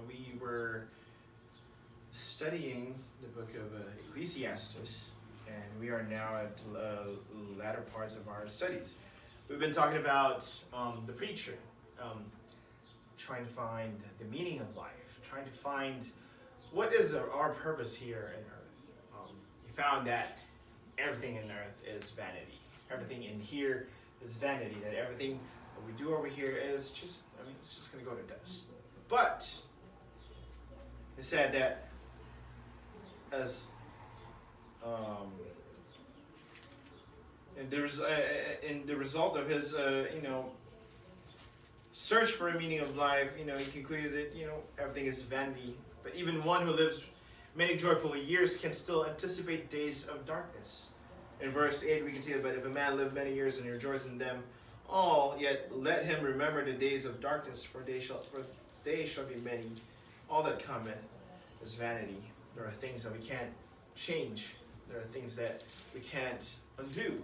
We were studying the book of Ecclesiastes, and we are now at latter parts of our studies. We've been talking about the preacher, trying to find the meaning of life, trying to find what is our purpose here in earth. He found that everything in earth is vanity. Everything in here is vanity, that everything that we do over here is just, it's just going to go to dust. But he said that as in the result of his search for a meaning of life, he concluded that everything is vanity. But even one who lives many joyful years can still anticipate days of darkness. In verse 8 we can see that, but if a man live many years and rejoice in them all, yet let him remember the days of darkness, for they shall be many. All that cometh is vanity. There are things that we can't change. There are things that we can't undo.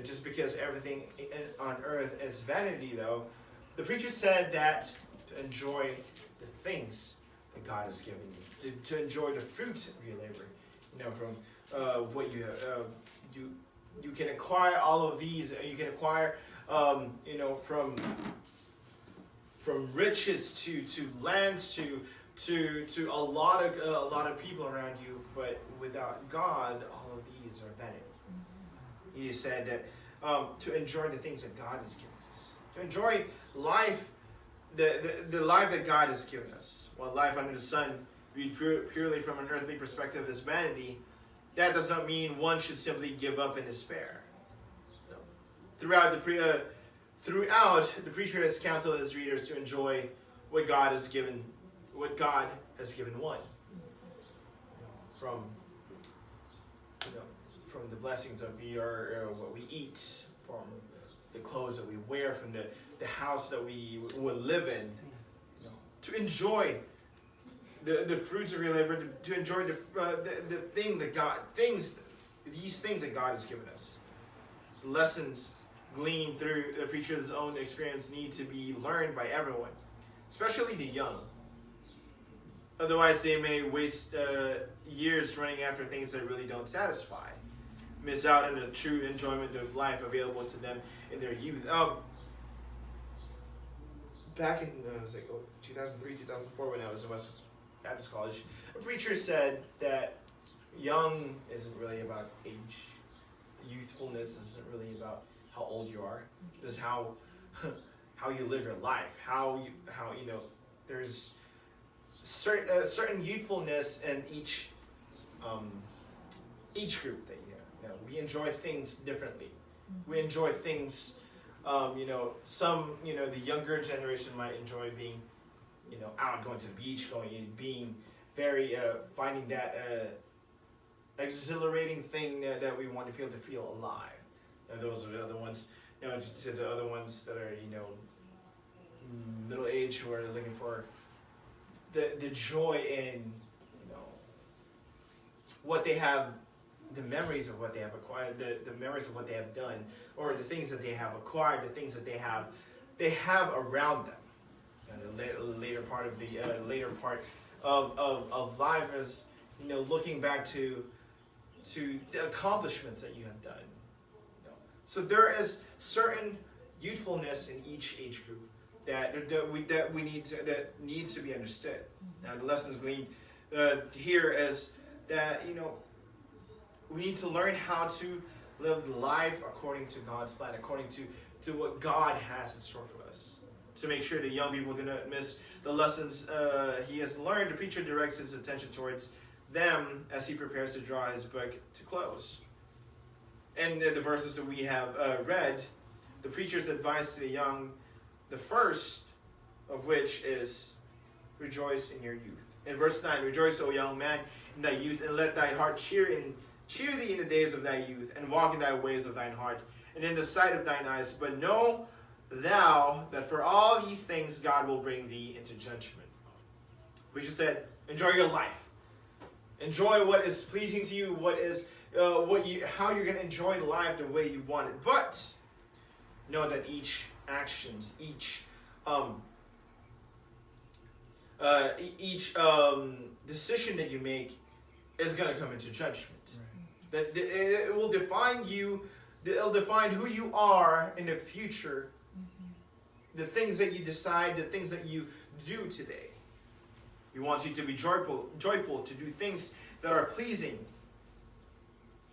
Just because everything on earth is vanity, though, the preacher said that to enjoy the things that God has given you, to enjoy the fruits of your labor, from what you have, you can acquire all of these. You can acquire, from riches to lands to a lot of people around you, but without God, all of these are vanity. He said that to enjoy the things that God has given us, to enjoy life, the life that God has given us. While life under the sun, viewed purely from an earthly perspective, is vanity, that does not mean one should simply give up in despair. No. Throughout the preacher has counseled his readers to enjoy what God has given one. From the blessings of what we eat, from the clothes that we wear, from the house that we will live in, to enjoy the fruits of your labor, to enjoy these things that God has given us. The lessons gleaned through the preacher's own experience need to be learned by everyone, especially the young. Otherwise, they may waste years running after things that really don't satisfy, miss out on the true enjoyment of life available to them in their youth. Back in 2003, 2004, when I was in West Baptist College, a preacher said that young isn't really about age. Youthfulness isn't really about how old you are. It's how you live your life. How there's certain youthfulness in each group that we enjoy things differently. We enjoy things. The younger generation might enjoy being, out, going to the beach, being very, finding that exhilarating thing that we want to feel alive. Those are the other ones, to the other ones that are, middle age, who are looking for the joy in, what they have, the memories of what they have acquired, the memories of what they have done, or the things that they have acquired, the things that they have around them. The later part of life is, looking back to the accomplishments that you have done. So there is certain youthfulness in each age group that needs to be understood. Now, the lessons gleaned here is that we need to learn how to live life according to God's plan, according to what God has in store for us. To make sure that young people do not miss the lessons he has learned, the preacher directs his attention towards them as he prepares to draw his book to close. And the verses that we have read, the preacher's advice to the young, the first of which is, rejoice in your youth. In verse 9, rejoice, O young man, in thy youth, and let thy heart cheer thee in the days of thy youth, and walk in thy ways of thine heart, and in the sight of thine eyes. But know thou that for all these things God will bring thee into judgment. We just said, enjoy your life. Enjoy what is pleasing to you, how you're going to enjoy life the way you want it. But know that each actions, each each decision that you make is going to come into judgment. Right. That it will define you. It'll define who you are in the future. The things that you decide, the things that you do today. He wants you to be joyful, to do things that are pleasing.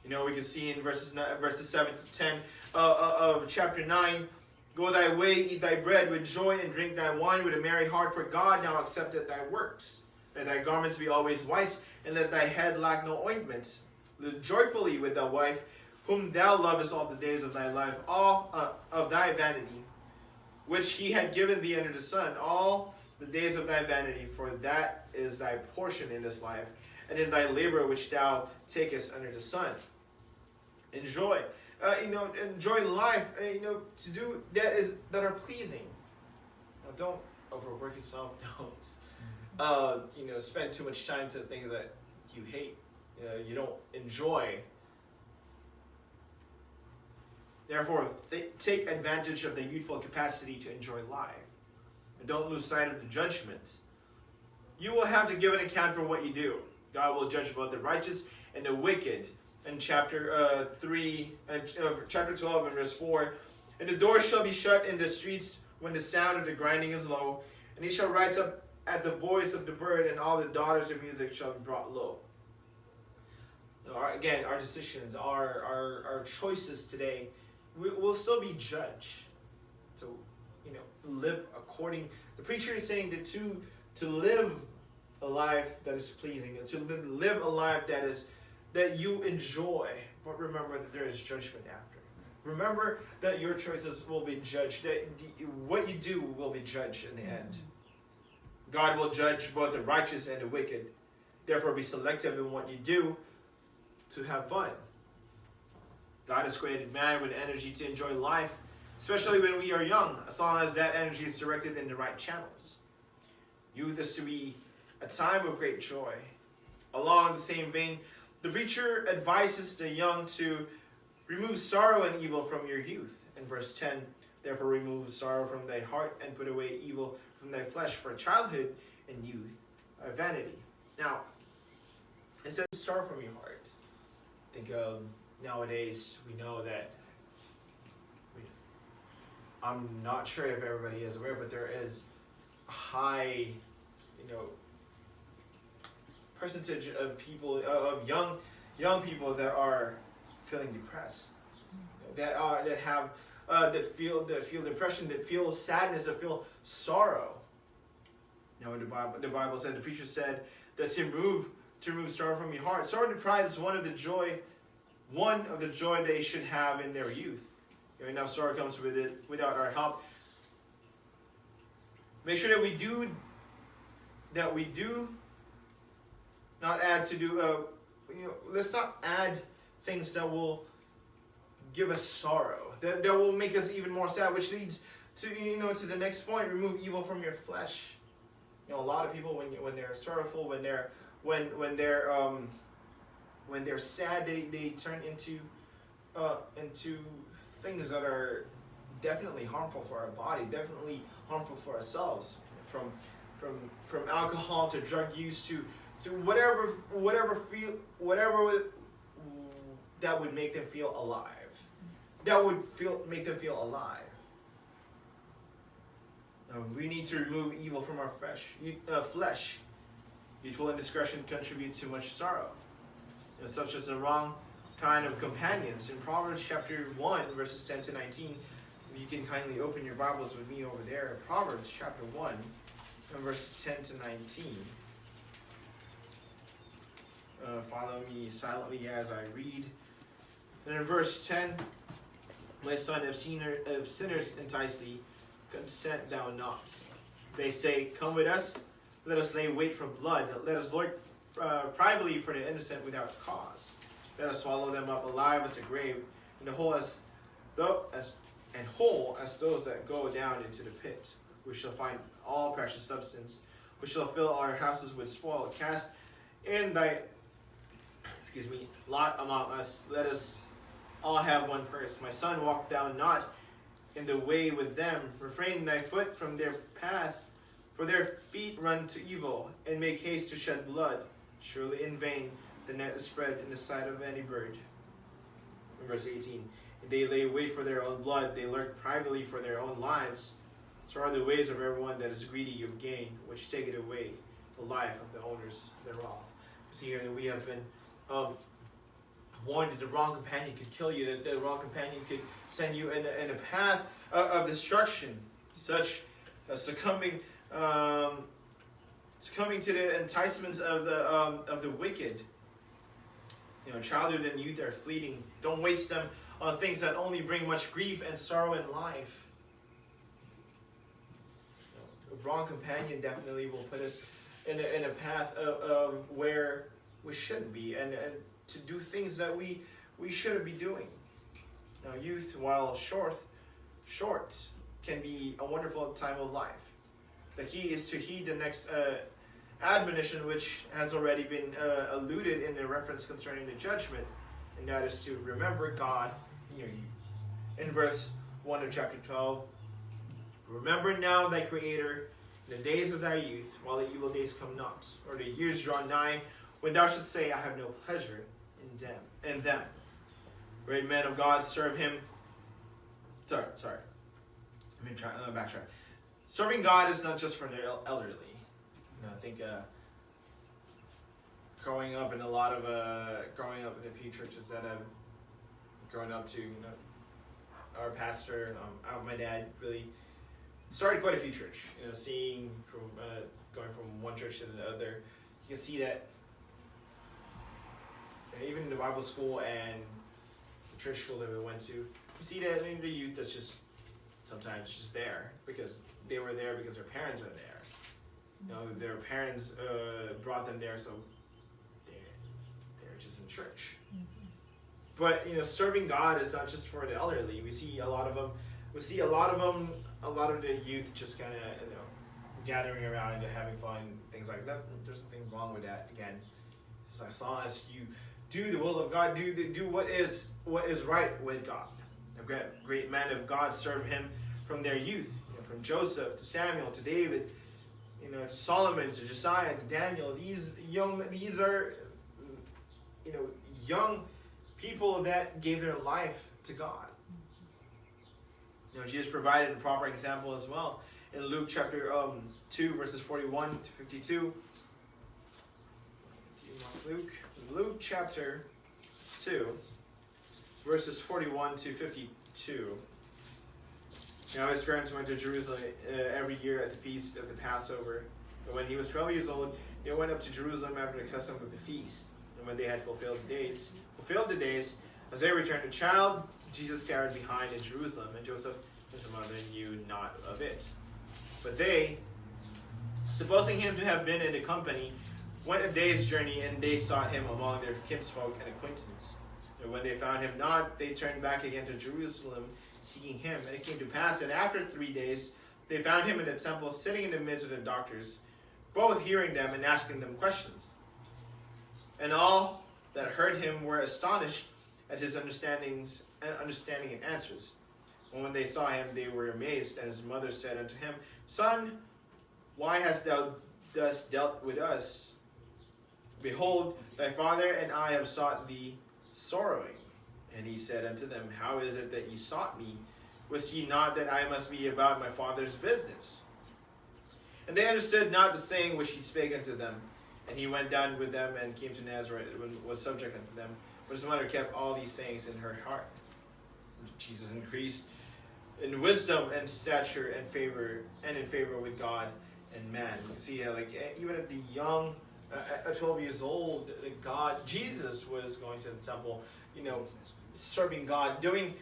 You know, we can see in verses 7 to 10 of chapter 9, go thy way, eat thy bread with joy, and drink thy wine with a merry heart, for God now accepteth thy works. Let thy garments be always white, and let thy head lack no ointment. Live joyfully with thy wife, whom thou lovest all the days of thy life, all of thy vanity, which he had given thee under the sun, all the days of thy vanity, for that is thy portion in this life, and in thy labor which thou takest under the sun. Enjoy, enjoy life, to do that are pleasing. Don't overwork yourself. Don't, spend too much time to things that you hate, you don't enjoy. Therefore, take advantage of the youthful capacity to enjoy life. And don't lose sight of the judgment. You will have to give an account for what you do. God will judge both the righteous and the wicked. In chapter 3 and chapter 12 and verse 4, and the door shall be shut in the streets when the sound of the grinding is low, and he shall rise up at the voice of the bird, and all the daughters of music shall be brought low. Again, our decisions, our choices today, will still be judged. To live according. The preacher is saying that to live a life that is pleasing, to live a life that you enjoy, but remember that there is judgment after. Remember that your choices will be judged. That what you do will be judged in the end. God will judge both the righteous and the wicked. Therefore, be selective in what you do to have fun. God has created man with energy to enjoy life, especially when we are young, as long as that energy is directed in the right channels. Youth is to be a time of great joy. Along the same vein, the preacher advises the young to remove sorrow and evil from your youth. In verse 10, therefore remove sorrow from thy heart and put away evil from thy flesh, for childhood and youth are vanity. Now, it says sorrow from your heart. I think nowadays we know that, I'm not sure if everybody is aware, but there is a high, percentage of people, of young people that are feeling depressed, that feel depression, that feel sadness, that feel sorrow. The Bible said, the preacher said that to remove sorrow from your heart. Sorrow and pride is one of the joy they should have in their youth. Enough sorrow comes with it without our help. Make sure that we do not add to do. Let's not add things that will give us sorrow, that will make us even more sad, which leads to to the next point: remove evil from your flesh. A lot of people when they're sorrowful, when they're sad, they turn into things that are definitely harmful for our body, definitely harmful for ourselves, from alcohol to drug use to whatever that would make them feel alive. Make them feel alive. We need to remove evil from our flesh. Youthful indiscretion contributes to much sorrow, such as the wrong kind of companions. In Proverbs chapter 1, verses 10 to 19, you can kindly open your Bibles with me over there. Proverbs chapter 1, and verses 10 to 19. Follow me silently as I read. And in verse 10, my son, if sinners entice thee, consent thou not. They say, come with us, let us lay wait for blood, let us lurk privately for the innocent without cause. Let us swallow them up alive as a grave, and whole as those that go down into the pit. We shall find all precious substance. We shall fill our houses with spoil. Cast in thy lot among us. Let us all have one purse. My son, walk thou not in the way with them. Refrain thy foot from their path, For their feet run to evil, and make haste to shed blood. Surely in vain the net is spread in the sight of any bird. In verse 18, they lay wait for their own blood, they lurk privately for their own lives. So are the ways of everyone that is greedy of gain, which taketh away the life of the owners thereof. See here that we have been warned that the wrong companion could kill you, that the wrong companion could send you in a path of destruction, such succumbing to the enticements of the wicked. Childhood and youth are fleeting. Don't waste them on things that only bring much grief and sorrow in life. A wrong companion definitely will put us in a path of where we shouldn't be, and to do things that we shouldn't be doing. Now, youth, while short, can be a wonderful time of life. The key is to heed the next admonition, which has already been alluded in the reference concerning the judgment, and that is to remember God in your youth. In verse 1 of chapter 12, remember now thy Creator in the days of thy youth, while the evil days come not, or the years draw nigh, when thou shouldst say, I have no pleasure in them. Great men of God serve him. Sorry. Let me backtrack. Serving God is not just for the elderly. I think growing up in a few churches that I've grown up to, our pastor, my dad really started quite a few churches. Seeing from going from one church to the other, you can see that even in the Bible school and the church school that we went to, you see that in the youth that's just sometimes just there because they were there because their parents are there. Their parents brought them there, so they're just in church. But serving God is not just for the elderly. We see a lot of them. A lot of the youth just kind of gathering around and having fun, things like that. There's nothing wrong with that. Again, as long as you do the will of God, do what is right with God. Great men of God serve Him from their youth. From Joseph to Samuel to David, to Solomon to Josiah to Daniel. These are young people that gave their life to God. Jesus provided a proper example as well in Luke chapter 2 verses 41 to 52. Luke chapter 2 verses 41 to 52. Now his parents went to Jerusalem every year at the feast of the Passover. But when he was 12 years old, they went up to Jerusalem after the custom of the feast. And when they had fulfilled the days, as they returned, the child Jesus tarried behind in Jerusalem, and Joseph and his mother knew not of it. But they, supposing him to have been in the company, went a day's journey, and they sought him among their kinsfolk and acquaintances. And when they found him not, they turned back again to Jerusalem, seeking him. And it came to pass that after 3 days, they found him in the temple, sitting in the midst of the doctors, both hearing them and asking them questions. And all that heard him were astonished at his understanding and answers. And when they saw him, they were amazed. And his mother said unto him, Son, why hast thou thus dealt with us? Behold, thy father and I have sought thee sorrowing. And he said unto them, How is it that ye sought me? Wist ye not that I must be about my father's business? And they understood not the saying which he spake unto them. And he went down with them and came to Nazareth, and was subject unto them. But his mother kept all these sayings in her heart. Jesus increased in wisdom and stature and in favor with God and man. You see, even at the young, at 12 years old, Jesus was going to the temple, serving God, doing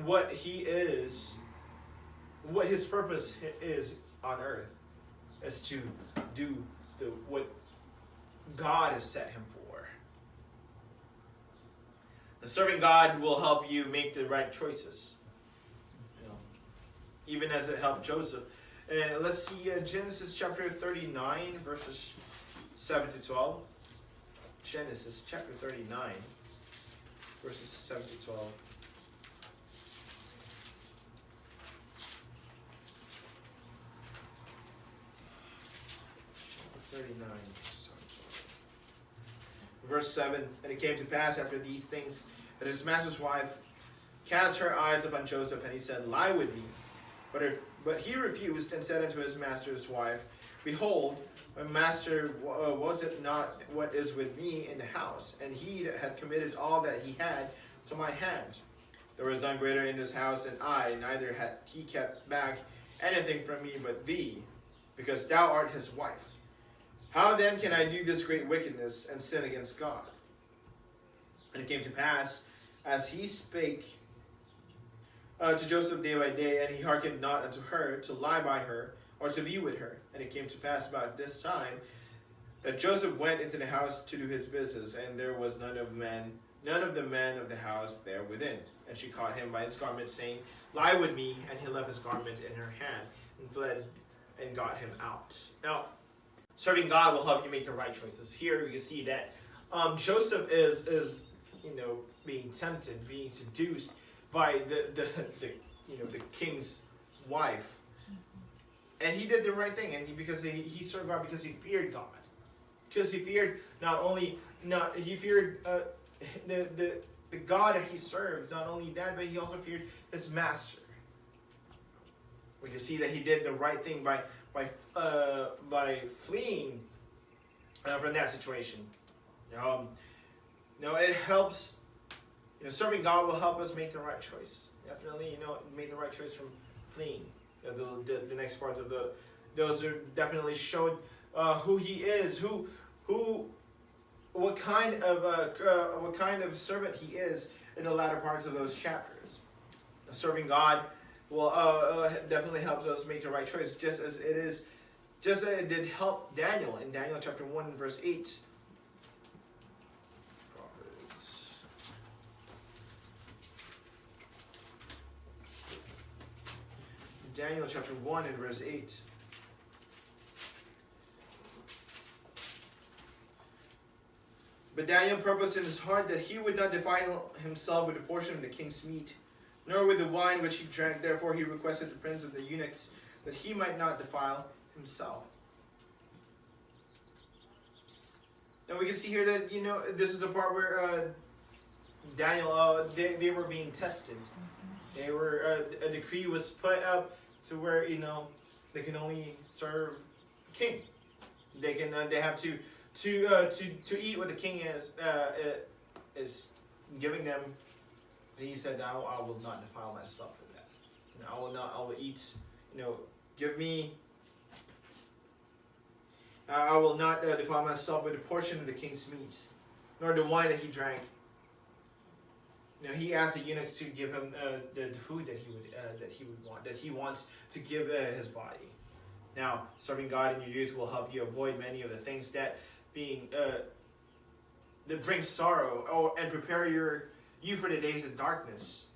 what his purpose is on earth, is to do what God has set him for. And serving God will help you make the right choices, even as it helped Joseph. And let's see Genesis chapter 39, verses 7 to 12. Genesis chapter 39, verses 7 to 12. verse 7, and it came to pass after these things that his master's wife cast her eyes upon Joseph, and he said, Lie with me. But he refused and said unto his master's wife, Behold, my master, was it not what is with me in the house? And he that had committed all that he had to my hand. There was none greater in this house than I, neither had he kept back anything from me but thee, because thou art his wife. How then can I do this great wickedness and sin against God? And it came to pass, as he spake to Joseph day by day, and he hearkened not unto her, to lie by her, or to be with her. And it came to pass about this time, that Joseph went into the house to do his business, and there was none of the men of the house there within. And she caught him by his garment, saying, Lie with me. And he left his garment in her hand, and fled, and got him out. Now, serving God will help you make the right choices. Here you can see that Joseph is being tempted, being seduced by the king's wife, and he did the right thing, and because he served God because he feared God, because he feared the God that he serves. Not only that, but he also feared his master. We can see that he did the right thing by fleeing from that situation. It helps. Serving God will help us make the right choice. Definitely, make the right choice from fleeing. The next parts of those are definitely showed who he is, what kind of servant he is in the latter parts of those chapters. Serving God will definitely helps us make the right choice, just as it did help Daniel in Daniel chapter 1 verse 8. Daniel chapter 1 and verse 8. But Daniel purposed in his heart that he would not defile himself with a portion of the king's meat, nor with the wine which he drank. Therefore he requested the prince of the eunuchs that he might not defile himself. Now we can see here that, this is the part where Daniel, they were being tested. They were, a decree was put up to where, they can only serve the king. They have to eat what the king is giving them. And he said, I will not defile myself with that. I will eat, give me, I will not defile myself with a portion of the king's meat, nor the wine that he drank. He asked the eunuchs to give him the food that he wants to give his body. Now, serving God in your youth will help you avoid many of the things that bring sorrow, and prepare you for the days of darkness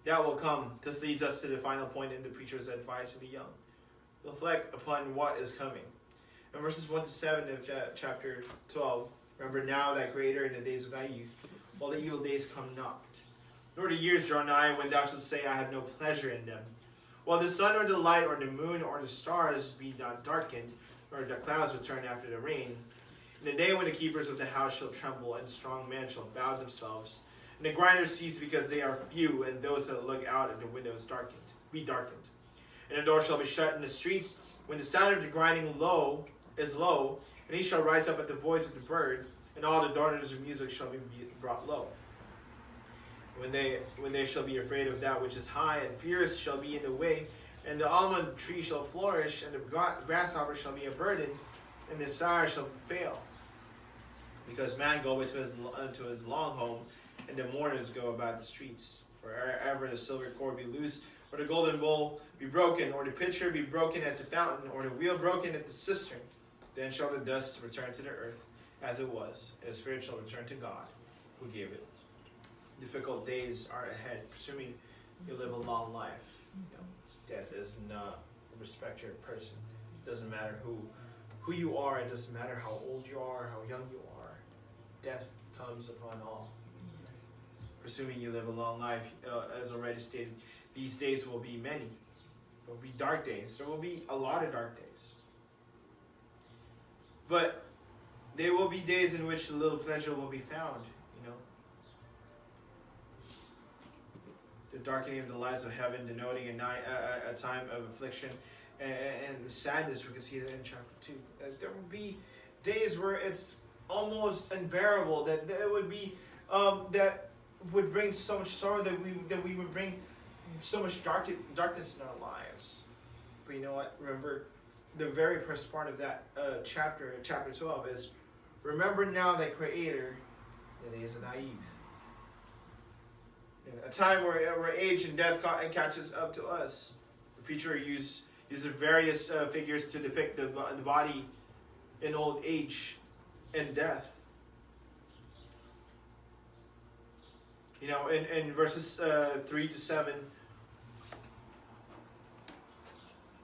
that will come. This leads us to the final point in the preacher's advice to the young. Reflect upon what is coming. In verses 1 to 7 of chapter 12, remember now that greater in the days of thy youth, while the evil days come not, nor the years draw nigh, when thou shalt say, I have no pleasure in them. While the sun or the light or the moon or the stars be not darkened, nor the clouds return after the rain. In the day when the keepers of the house shall tremble, and strong men shall bow themselves, and the grinders cease because they are few, and those that look out at the windows be darkened. And the door shall be shut in the streets, when the sound of the grinding is low, and he shall rise up at the voice of the bird, and all the daughters of music shall be brought low. When they shall be afraid of that which is high, and fears shall be in the way, and the almond tree shall flourish, and the grasshopper shall be a burden, and the sire shall fail. Because man goeth to his long home, and the mourners go about the streets. Wherever the silver cord be loose, or the golden bowl be broken, or the pitcher be broken at the fountain, or the wheel broken at the cistern, then shall the dust return to the earth as it was, and the spirit shall return to God who gave it. Difficult days are ahead, presuming you live a long life. Death is not a respecter of person. It doesn't matter who you are. It doesn't matter how old you are, how young you are. Death comes upon all. Presuming you live a long life, as already stated, these days will be many. There will be dark days. There will be a lot of dark days. But There will be days in which a little pleasure will be found, you know. The darkening of the lights of heaven, denoting a time of affliction and sadness. We can see that in chapter 2. There will be days where it's almost unbearable. That it would be that would bring so much sorrow, that we would bring so much darkness in our lives. But you know what? Remember, the very first part of that chapter 12 is, remember now thy Creator in the days of thy youth. A time where age and death catches up to us. The preacher uses various figures to depict the body in old age and death. You know, in verses 3 to 7,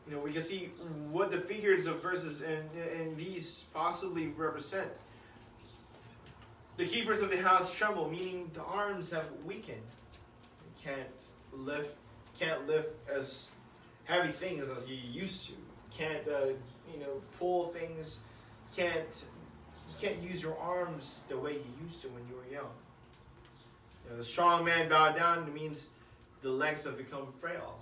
you know, we can see what the figures of verses in these possibly represent. The keepers of the house tremble, meaning the arms have weakened. You can't lift as heavy things as you used to. You can't pull things. You can't use your arms the way you used to when you were young. You know, the strong man bowed down means the legs have become frail.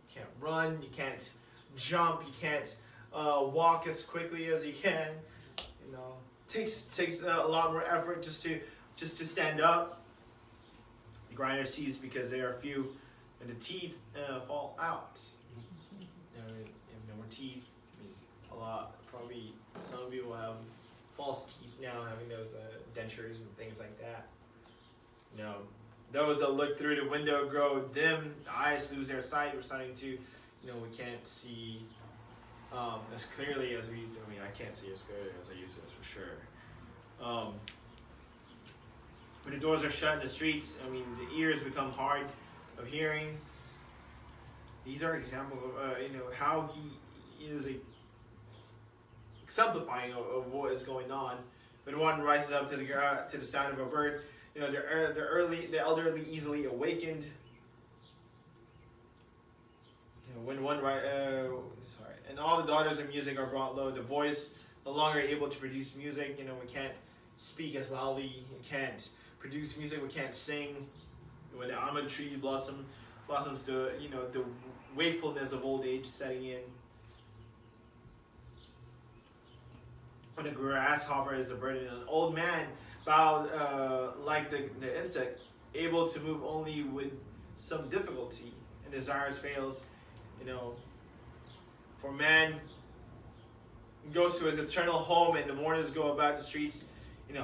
You can't run. You can't jump. You can't walk as quickly as you can. You know, takes a lot more effort just to stand up. The grinder cease because they are few, and the teeth fall out. You have no more teeth. I mean, a lot. Probably some people have false teeth now, having those dentures and things like that. You know, those that look through the window grow dim. The eyes lose their sight. We're starting to, we can't see as clearly as we used to. I mean, I can't see as good as I used to, that's for sure. When the doors are shut in the streets, I mean, the ears become hard of hearing. These are examples of, how he is exemplifying of what is going on. When one rises up to the sound of a bird, the elderly easily awakened. And all the daughters of music are brought low. The voice no longer able to produce music. We can't speak as loudly. We can't produce music. We can't sing. When the almond tree blossoms, the wakefulness of old age setting in. When a grasshopper is a burden, an old man bowed like the insect, able to move only with some difficulty, and desires fails. For man goes to his eternal home, and the mourners go about the streets. And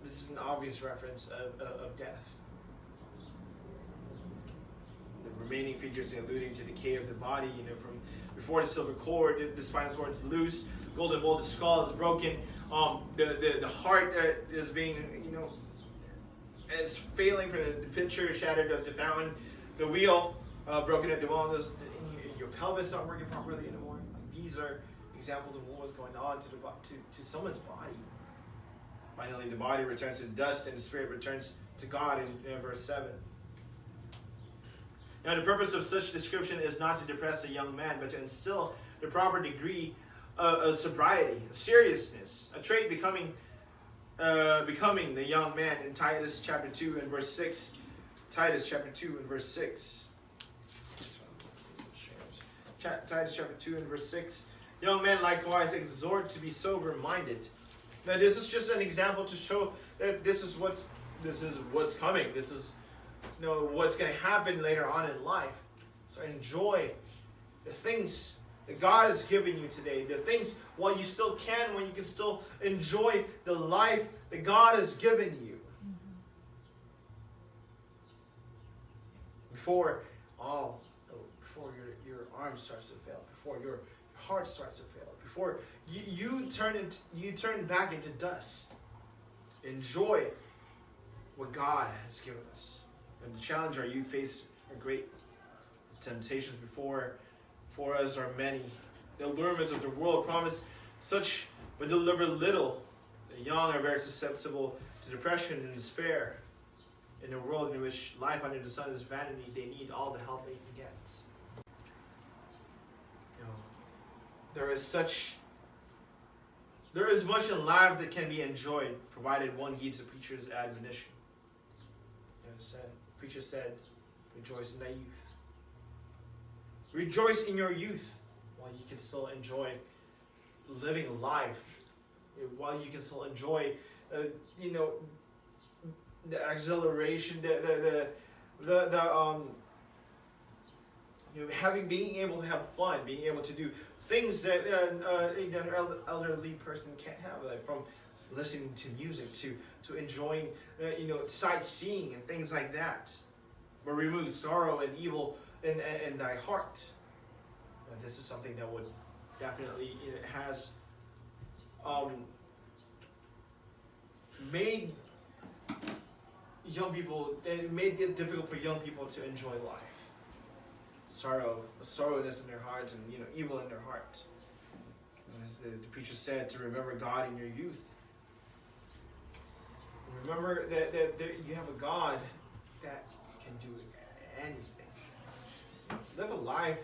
this is an obvious reference of death. The remaining figures alluding to the decay of the body. From before the silver cord, the spinal cord is loose. The golden mold, the skull is broken. The heart is being, is failing from the pitcher shattered at the fountain. The wheel broken at the wall. Your pelvis not working properly anymore. These are examples of what was going on to someone's body. Finally, the body returns to dust, and the spirit returns to God in verse 7. Now, the purpose of such description is not to depress a young man, but to instill the proper degree of sobriety, seriousness, a trait becoming the young man in Titus chapter 2 and verse 6. Titus chapter 2 and verse 6. Titus chapter 2 and verse 6. Young men likewise exhort to be sober-minded. Now, this is just an example to show that this is what's coming. This is what's going to happen later on in life. So enjoy the things that God has given you today. The things while you still can, when you can still enjoy the life that God has given you. Before your arm starts to fail, before your heart starts to fail, before you turn back into dust. Enjoy what God has given us. And the challenge our youth face are great. The temptations before us are many. The allurements of the world promise such but deliver little. The young are very susceptible to depression and despair. In a world in which life under the sun is vanity, they need all the help they can get. There is much in life that can be enjoyed, provided one heeds the preacher's admonition. Preacher said, rejoice in thy youth. Rejoice in your youth while you can still enjoy living life. While you can still enjoy, the exhilaration, being able to have fun, being able to do things that an elderly person can't have, like from listening to music to enjoying, sightseeing and things like that. But remove sorrow and evil in thy heart. And this is something that would definitely has made made it difficult for young people to enjoy life. Sorrowness in their hearts, and evil in their heart. And as the preacher said, to remember God in your youth. Remember that you have a God that can do anything. Live a life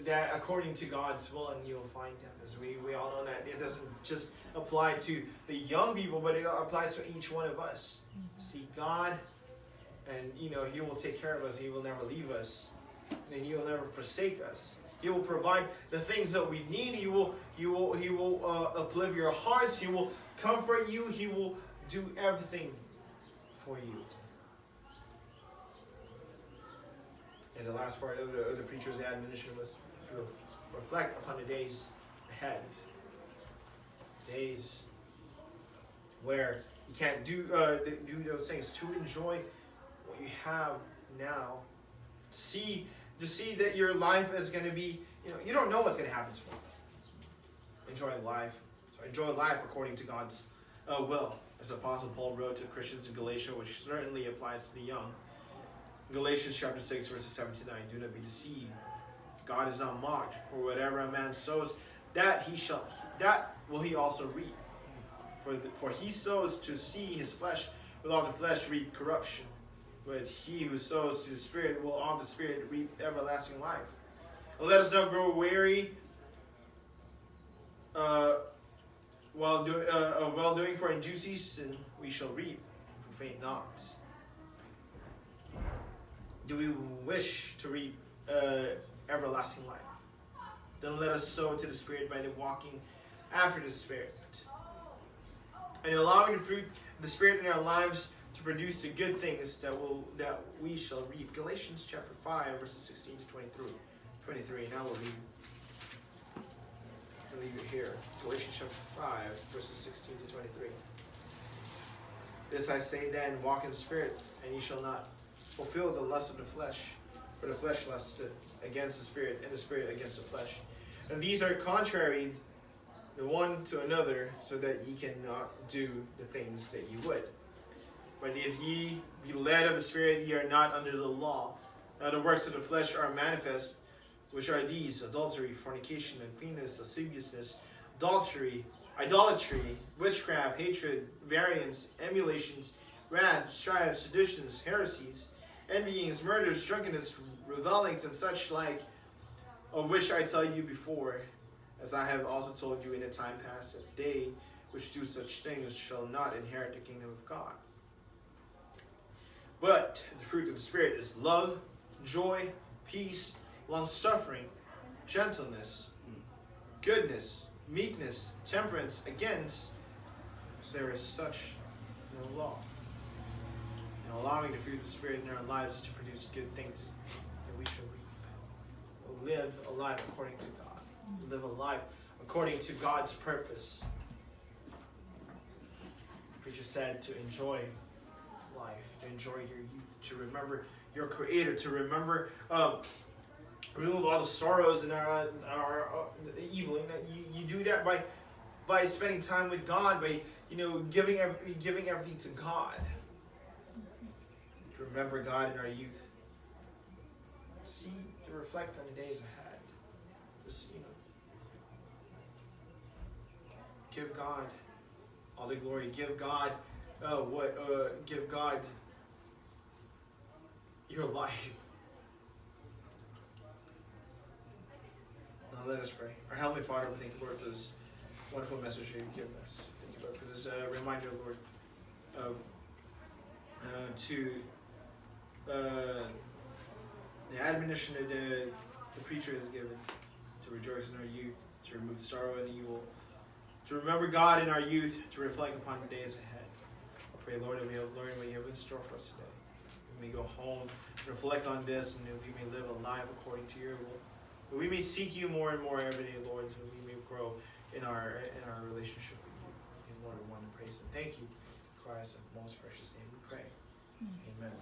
that according to God's will, and you'll find Him. As we all know that it doesn't just apply to the young people, but it applies to each one of us. See God, and He will take care of us. He will never leave us, and He will never forsake us. He will provide the things that we need. He will uplift your hearts. He will comfort you. He will do everything for you. And the last part of the preacher's admonition was to reflect upon the days ahead. Days where you can't do those things, to enjoy what you have now. To see that your life is going to be, you don't know what's going to happen tomorrow. Enjoy life. So enjoy life according to God's will. As Apostle Paul wrote to Christians in Galatia, which certainly applies to the young. Galatians chapter 6, verses 7 to 9. Do not be deceived. God is not mocked. For whatever a man sows, that will he also reap. For he sows to see his flesh, will of the flesh reap corruption. But he who sows to the Spirit will of the Spirit reap everlasting life. And let us not grow weary while doing, for in due season we shall reap, if we faint not. Do we wish to reap everlasting life? Then let us sow to the Spirit by the walking after the Spirit, and allowing the fruit of the Spirit in our lives to produce the good things that we shall reap. Galatians chapter 5, verses 16 to 23. Now we'll leave it here. Galatians chapter 5, verses 16 to 23. This I say then, walk in the Spirit, and ye shall not fulfill the lust of the flesh. For the flesh lusteth against the Spirit, and the Spirit against the flesh. And these are contrary the one to another, so that ye cannot do the things that ye would. But if ye be led of the Spirit, ye are not under the law. Now the works of the flesh are manifest, which are these: adultery, fornication, uncleanness, lasciviousness, idolatry, witchcraft, hatred, variance, emulations, wrath, strife, seditions, heresies, envyings, murders, drunkenness, revelings, and such like, of which I tell you before, as I have also told you in a time past, that they which do such things shall not inherit the kingdom of God. But the fruit of the Spirit is love, joy, peace, long-suffering, gentleness, goodness, meekness, temperance. Against there is such no law. And allowing the fruit of the Spirit in our lives to produce good things that we shall reap. Live a life according to God. Live a life according to God's purpose. The preacher said to enjoy life, to enjoy your youth, to remember your Creator, to remember, remove all the sorrows and our evil. You do that by spending time with God, by giving everything to God. To remember God in our youth. To reflect on the days ahead. Give God all the glory. Give God give God your life. Now let us pray. Our Heavenly Father, we thank you, Lord, for this wonderful message that you've given us. Thank you, Lord, for this reminder, Lord, of the admonition that the preacher has given, to rejoice in our youth, to remove sorrow and evil, to remember God in our youth, to reflect upon the days ahead. I pray, Lord, that we have learned what you have in store for us today. We may go home, reflect on this, and that we may live a life according to your will. That we may seek you more and more every day, Lord, so we may grow in our relationship with you. And Lord, we want to praise and thank you. In Christ's most precious name we pray. Amen.